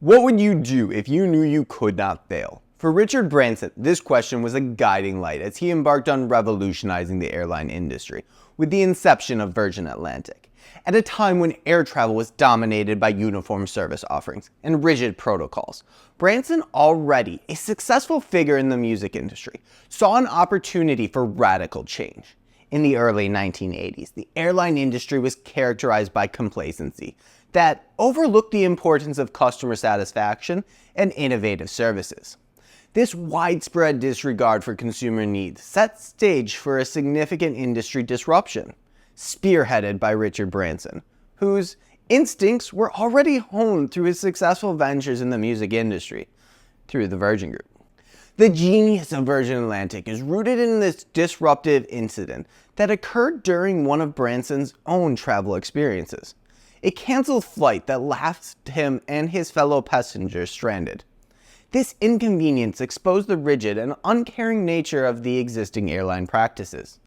What would you do if you knew you could not fail? For Richard Branson, this question was a guiding light as he embarked on revolutionizing the airline industry with the inception of Virgin Atlantic. At a time when air travel was dominated by uniform service offerings and rigid protocols, Branson, already a successful figure in the music industry, saw an opportunity for radical change. In the early 1980s, the airline industry was characterized by complacency that overlooked the importance of customer satisfaction and innovative services. This widespread disregard for consumer needs set stage for a significant industry disruption, spearheaded by Richard Branson, whose instincts were already honed through his successful ventures in the music industry through the Virgin Group. The genius of Virgin Atlantic is rooted in this disruptive incident that occurred during one of Branson's own travel experiences. A canceled flight that left him and his fellow passengers stranded. This inconvenience exposed the rigid and uncaring nature of the existing airline practices.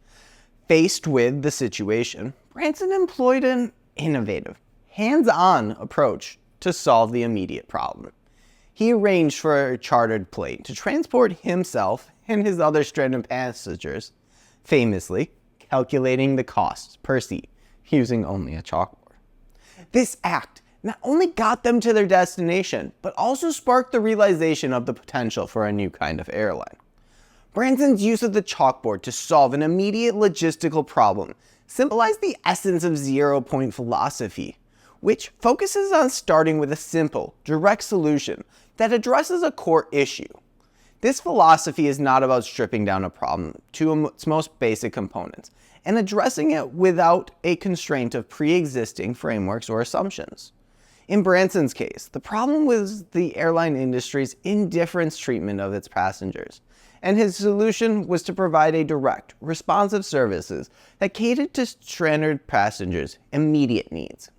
Faced with the situation, Branson employed an innovative, hands-on approach to solve the immediate problem. He arranged for a chartered plane to transport himself and his other stranded passengers, famously calculating the costs per seat using only a chalkboard. This act not only got them to their destination, but also sparked the realization of the potential for a new kind of airline. Branson's use of the chalkboard to solve an immediate logistical problem symbolized the essence of zero-point philosophy, which focuses on starting with a simple, direct solution that addresses a core issue. This philosophy is not about stripping down a problem to its most basic components and addressing it without a constraint of pre-existing frameworks or assumptions. In Branson's case, the problem was the airline industry's indifference treatment of its passengers, and his solution was to provide a direct, responsive services that catered to stranded passengers' immediate needs.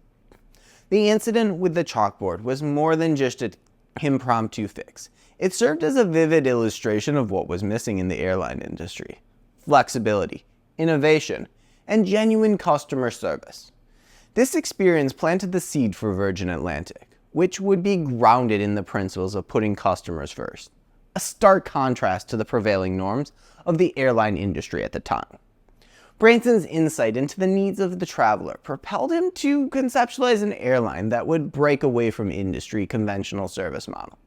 The incident with the chalkboard was more than just an impromptu fix. It served as a vivid illustration of what was missing in the airline industry: flexibility, innovation, and genuine customer service. This experience planted the seed for Virgin Atlantic, which would be grounded in the principles of putting customers first, a stark contrast to the prevailing norms of the airline industry at the time. Branson's insight into the needs of the traveler propelled him to conceptualize an airline that would break away from industry conventional service model.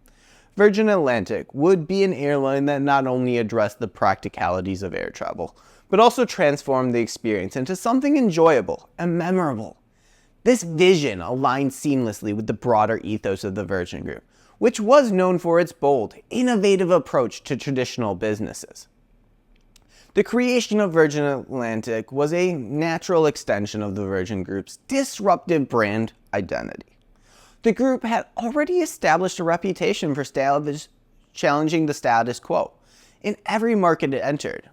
Virgin Atlantic would be an airline that not only addressed the practicalities of air travel, but also transformed the experience into something enjoyable and memorable. This vision aligned seamlessly with the broader ethos of the Virgin Group, which was known for its bold, innovative approach to traditional businesses. The creation of Virgin Atlantic was a natural extension of the Virgin Group's disruptive brand identity. The group had already established a reputation for challenging the status quo in every market it entered,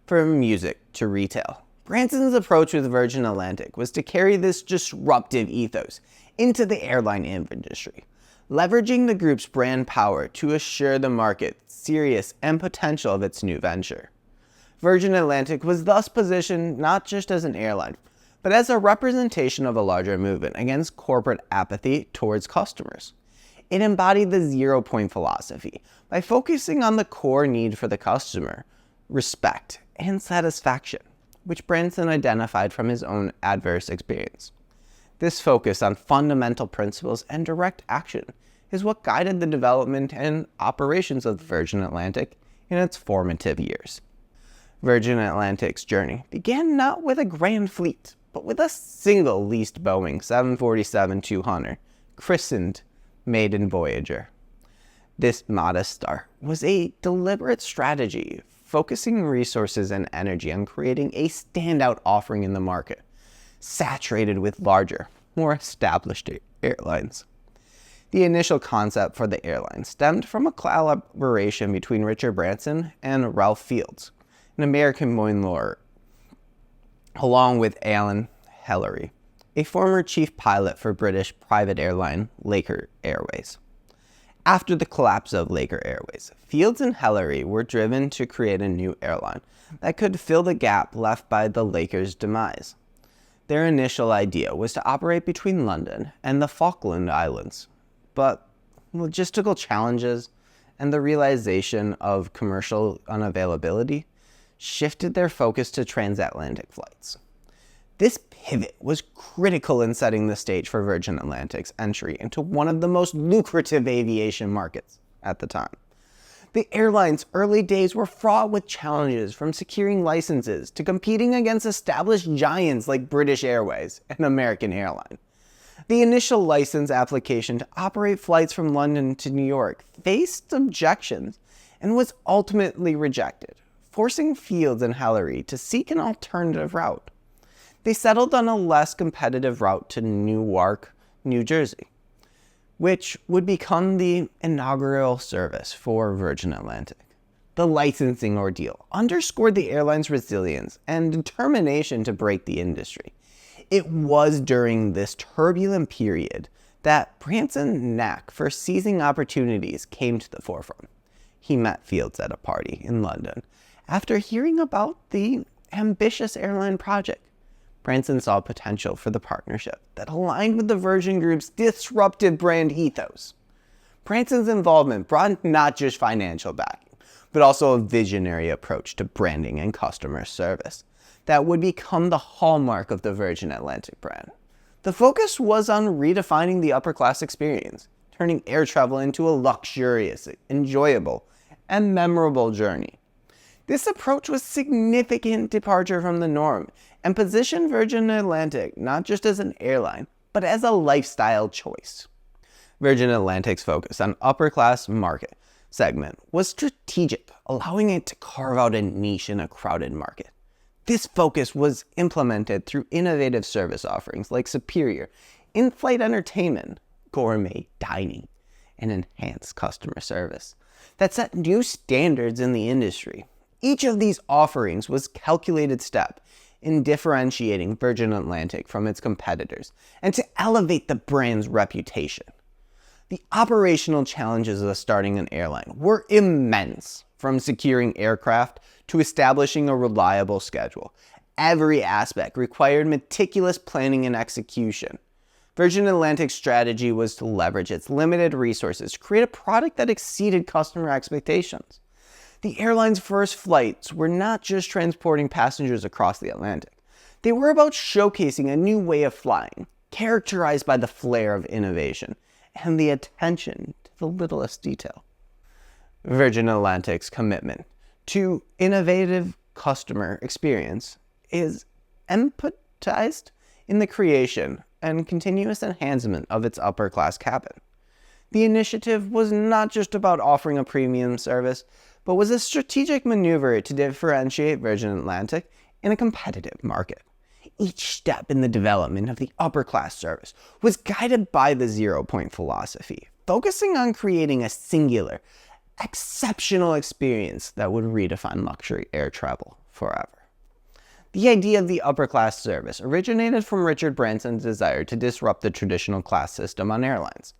from music to retail. Branson's approach with Virgin Atlantic was to carry this disruptive ethos into the airline industry, leveraging the group's brand power to assure the market seriousness and potential of its new venture. Virgin Atlantic was thus positioned not just as an airline, but as a representation of a larger movement against corporate apathy towards customers. It embodied the zero-point philosophy by focusing on the core need for the customer, respect, and satisfaction, which Branson identified from his own adverse experience. This focus on fundamental principles and direct action is what guided the development and operations of Virgin Atlantic in its formative years. Virgin Atlantic's journey began not with a grand fleet, but with a single leased Boeing 747-200, christened Maiden Voyager. This modest start was a deliberate strategy, focusing resources and energy on creating a standout offering in the market, saturated with larger, more established airlines. The initial concept for the airline stemmed from a collaboration between Richard Branson and Ralph Fields, an American marine lawyer, along with Alan Hellery, a former chief pilot for British private airline Laker Airways. After the collapse of Laker Airways, Fields and Hellery were driven to create a new airline that could fill the gap left by the Lakers' demise. Their initial idea was to operate between London and the Falkland Islands, but logistical challenges, and the realization of commercial unavailability shifted their focus to transatlantic flights. This pivot was critical in setting the stage for Virgin Atlantic's entry into one of the most lucrative aviation markets at the time. The airline's early days were fraught with challenges, from securing licenses to competing against established giants like British Airways and American Airline. The initial license application to operate flights from London to New York faced objections and was ultimately rejected, forcing Fields and Hellery to seek an alternative route. They settled on a less competitive route to Newark, New Jersey, which would become the inaugural service for Virgin Atlantic. The licensing ordeal underscored the airline's resilience and determination to break the industry. It was during this turbulent period that Branson's knack for seizing opportunities came to the forefront. He met Fields at a party in London after hearing about the ambitious airline project. Branson saw potential for the partnership that aligned with the Virgin Group's disruptive brand ethos. Branson's involvement brought not just financial backing, but also a visionary approach to branding and customer service that would become the hallmark of the Virgin Atlantic brand. The focus was on redefining the upper-class experience, turning air travel into a luxurious, enjoyable, and memorable journey. This approach was a significant departure from the norm and positioned Virgin Atlantic not just as an airline, but as a lifestyle choice. Virgin Atlantic's focus on upper-class market segment was strategic, allowing it to carve out a niche in a crowded market. This focus was implemented through innovative service offerings like superior in-flight entertainment, gourmet dining, and enhanced customer service that set new standards in the industry. Each of these offerings was a calculated step in differentiating Virgin Atlantic from its competitors and to elevate the brand's reputation. The operational challenges of starting an airline were immense, from securing aircraft to establishing a reliable schedule. Every aspect required meticulous planning and execution. Virgin Atlantic's strategy was to leverage its limited resources to create a product that exceeded customer expectations. The airline's first flights were not just transporting passengers across the Atlantic. They were about showcasing a new way of flying, characterized by the flair of innovation and the attention to the littlest detail. Virgin Atlantic's commitment to innovative customer experience is epitomized in the creation and continuous enhancement of its upper-class cabin. The initiative was not just about offering a premium service, but was a strategic maneuver to differentiate Virgin Atlantic in a competitive market. Each step in the development of the upper-class service was guided by the zero-point philosophy, focusing on creating a singular, exceptional experience that would redefine luxury air travel forever. The idea of the upper-class service originated from Richard Branson's desire to disrupt the traditional class system on airlines.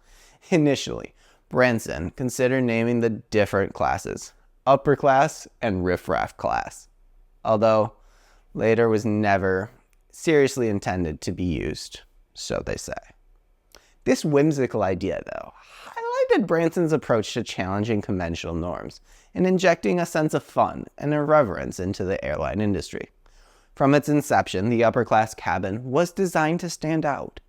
Initially, Branson considered naming the different classes upper class and riffraff class, although later was never seriously intended to be used, so they say. This whimsical idea, though, highlighted Branson's approach to challenging conventional norms and injecting a sense of fun and irreverence into the airline industry. From its inception, the upper-class cabin was designed to stand out.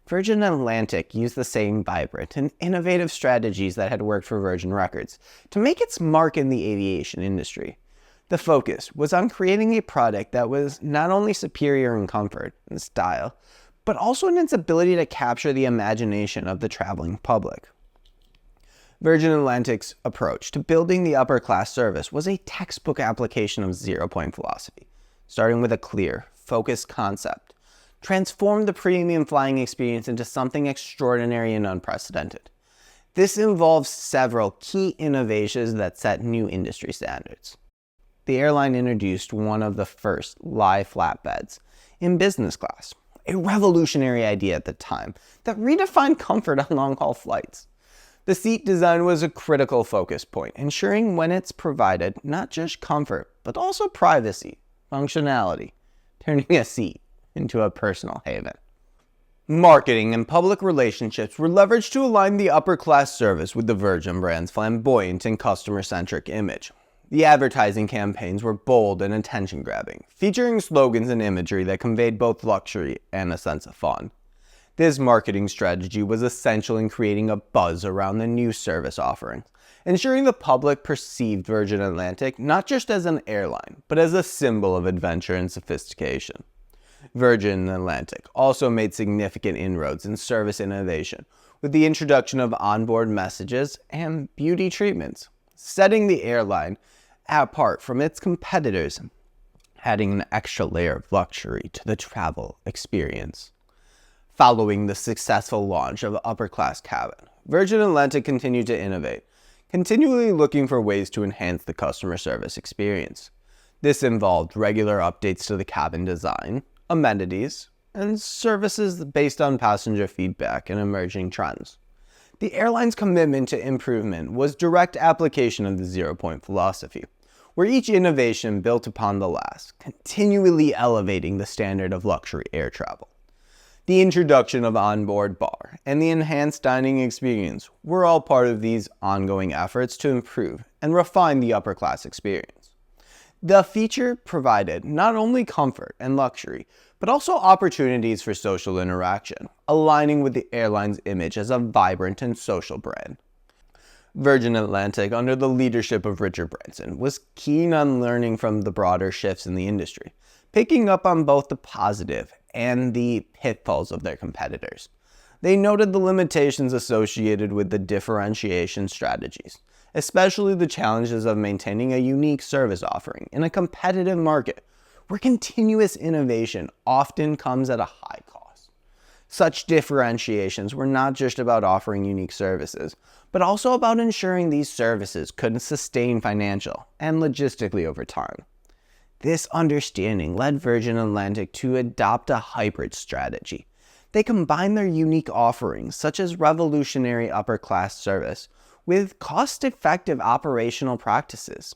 Virgin Atlantic used the same vibrant and innovative strategies that had worked for Virgin Records to make its mark in the aviation industry. The focus was on creating a product that was not only superior in comfort and style, but also in its ability to capture the imagination of the traveling public. Virgin Atlantic's approach to building the upper-class service was a textbook application of zero-point philosophy, starting with a clear, focused concept, transformed the premium flying experience into something extraordinary and unprecedented. This involves several key innovations that set new industry standards. The airline introduced one of the first live flatbeds in business class, a revolutionary idea at the time that redefined comfort on long-haul flights. The seat design was a critical focus point, ensuring when it's provided not just comfort, but also privacy, functionality, turning a seat into a personal haven. Marketing and public relationships were leveraged to align the upper-class service with the Virgin brand's flamboyant and customer-centric image. The advertising campaigns were bold and attention-grabbing, featuring slogans and imagery that conveyed both luxury and a sense of fun. This marketing strategy was essential in creating a buzz around the new service offerings, ensuring the public perceived Virgin Atlantic not just as an airline, but as a symbol of adventure and sophistication. Virgin Atlantic also made significant inroads in service innovation with the introduction of onboard messages and beauty treatments, setting the airline apart from its competitors, adding an extra layer of luxury to the travel experience. Following the successful launch of upper-class cabin, Virgin Atlantic continued to innovate, continually looking for ways to enhance the customer service experience. This involved regular updates to the cabin design, amenities, and services based on passenger feedback and emerging trends. The airline's commitment to improvement was direct application of the zero-point philosophy, where each innovation built upon the last, continually elevating the standard of luxury air travel. The introduction of onboard bar and the enhanced dining experience were all part of these ongoing efforts to improve and refine the upper-class experience. The feature provided not only comfort and luxury, but also opportunities for social interaction, aligning with the airline's image as a vibrant and social brand. Virgin Atlantic, under the leadership of Richard Branson, was keen on learning from the broader shifts in the industry, picking up on both the positive and the pitfalls of their competitors. They noted the limitations associated with the differentiation strategies, especially the challenges of maintaining a unique service offering in a competitive market where continuous innovation often comes at a high cost. Such differentiations were not just about offering unique services, but also about ensuring these services could sustain financial and logistically over time. This understanding led Virgin Atlantic to adopt a hybrid strategy. They combined their unique offerings, such as revolutionary upper-class service, with cost-effective operational practices.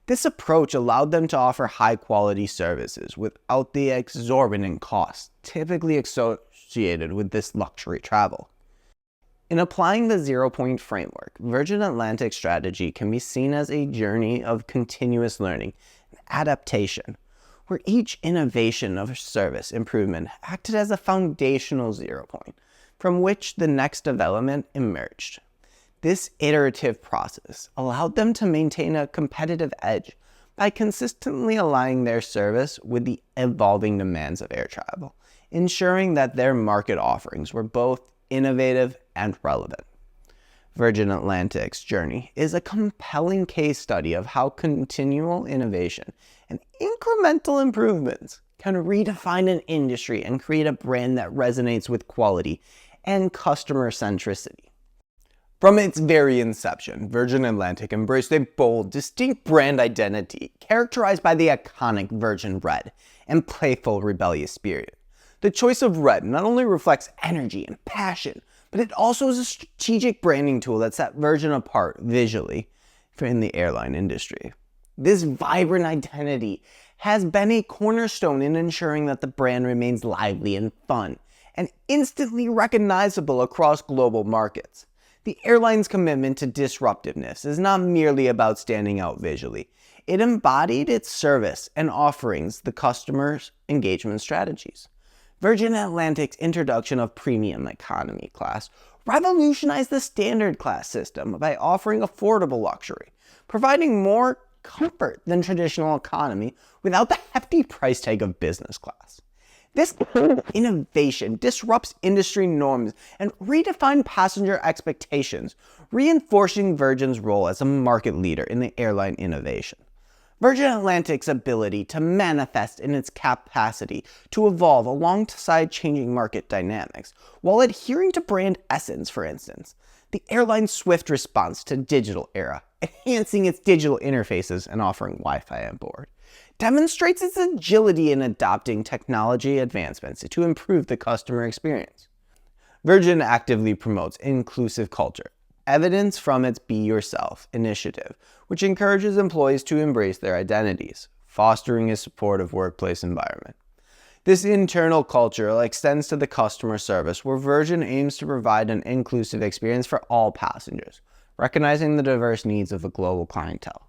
This approach allowed them to offer high-quality services without the exorbitant costs typically associated with this luxury travel. In applying the zero-point framework, Virgin Atlantic's strategy can be seen as a journey of continuous learning and adaptation, where each innovation of service improvement acted as a foundational zero point, from which the next development emerged. This iterative process allowed them to maintain a competitive edge by consistently aligning their service with the evolving demands of air travel, ensuring that their market offerings were both innovative and relevant. Virgin Atlantic's journey is a compelling case study of how continual innovation and incremental improvements can redefine an industry and create a brand that resonates with quality and customer centricity. From its very inception, Virgin Atlantic embraced a bold, distinct brand identity characterized by the iconic Virgin Red and playful, rebellious spirit. The choice of red not only reflects energy and passion, but it also is a strategic branding tool that set Virgin apart visually in the airline industry. This vibrant identity has been a cornerstone in ensuring that the brand remains lively and fun, and instantly recognizable across global markets. The airline's commitment to disruptiveness is not merely about standing out visually. It embodied its service and offerings, the customer's engagement strategies. Virgin Atlantic's introduction of premium economy class revolutionized the standard class system by offering affordable luxury, providing more comfort than traditional economy without the hefty price tag of business class. This innovation disrupts industry norms and redefines passenger expectations, reinforcing Virgin's role as a market leader in the airline innovation. Virgin Atlantic's ability to manifest in its capacity to evolve alongside changing market dynamics, while adhering to brand essence, for instance. The airline's swift response to digital era, enhancing its digital interfaces and offering Wi-Fi on board, demonstrates its agility in adopting technology advancements to improve the customer experience. Virgin actively promotes inclusive culture, evidence from its Be Yourself initiative, which encourages employees to embrace their identities, fostering a supportive workplace environment. This internal culture extends to the customer service, where Virgin aims to provide an inclusive experience for all passengers, recognizing the diverse needs of a global clientele.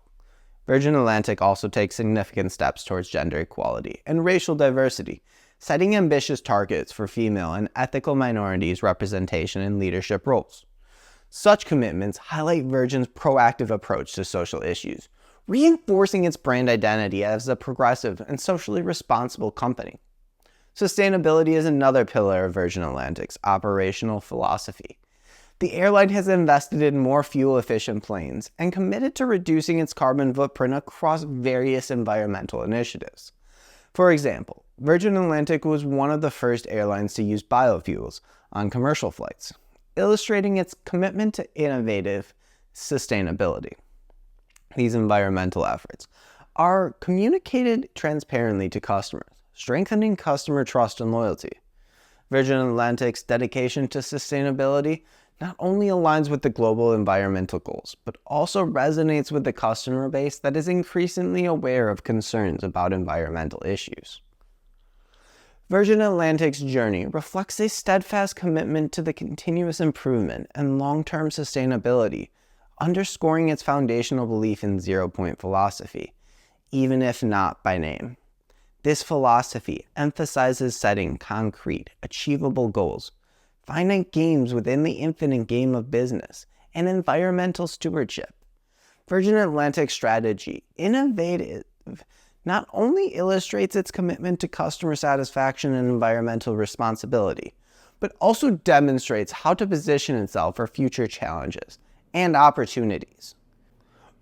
Virgin Atlantic also takes significant steps towards gender equality and racial diversity, setting ambitious targets for female and ethnic minorities representation in leadership roles. Such commitments highlight Virgin's proactive approach to social issues, reinforcing its brand identity as a progressive and socially responsible company. Sustainability is another pillar of Virgin Atlantic's operational philosophy. The airline has invested in more fuel-efficient planes and committed to reducing its carbon footprint across various environmental initiatives. For example, Virgin Atlantic was one of the first airlines to use biofuels on commercial flights, illustrating its commitment to innovative sustainability. These environmental efforts are communicated transparently to customers, strengthening customer trust and loyalty. Virgin Atlantic's dedication to sustainability not only aligns with the global environmental goals, but also resonates with the customer base that is increasingly aware of concerns about environmental issues. Virgin Atlantic's journey reflects a steadfast commitment to the continuous improvement and long-term sustainability, underscoring its foundational belief in zero-point philosophy, even if not by name. This philosophy emphasizes setting concrete, achievable goals, finite games within the infinite game of business, and environmental stewardship. Virgin Atlantic's strategy, innovative, not only illustrates its commitment to customer satisfaction and environmental responsibility, but also demonstrates how to position itself for future challenges and opportunities.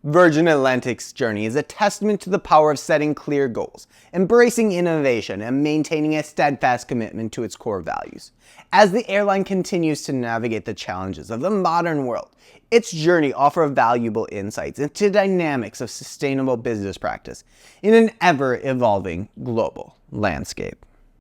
Virgin Atlantic's journey is a testament to the power of setting clear goals, embracing innovation, and maintaining a steadfast commitment to its core values. As the airline continues to navigate the challenges of the modern world, its journey offers valuable insights into dynamics of sustainable business practice in an ever-evolving global landscape.